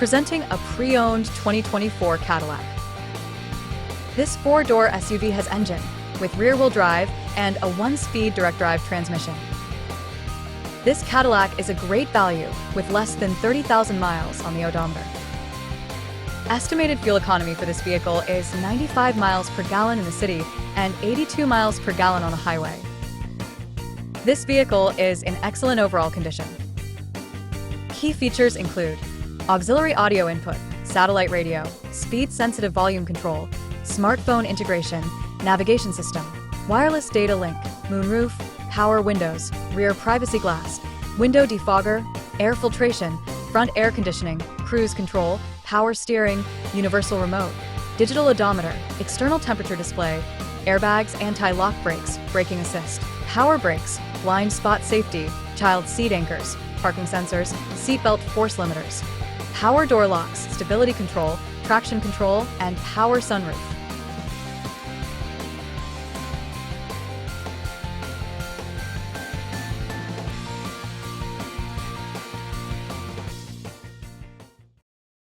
presenting a pre-owned 2024 Cadillac. This four-door SUV has engine with rear-wheel drive and a 1-speed direct-drive transmission. This Cadillac is a great value with less than 30,000 miles on the odometer. Estimated fuel economy for this vehicle is 95 miles per gallon in the city and 82 miles per gallon on the highway. This vehicle is in excellent overall condition. Key features include auxiliary audio input, satellite radio, speed-sensitive volume control, smartphone integration, navigation system, wireless data link, moonroof, power windows, rear privacy glass, window defogger, air filtration, front air conditioning, cruise control, power steering, universal remote, digital odometer, external temperature display, airbags, anti-lock brakes, braking assist, power brakes, blind spot safety, child seat anchors, parking sensors, seatbelt force limiters, power door locks, stability control, traction control, and power sunroof.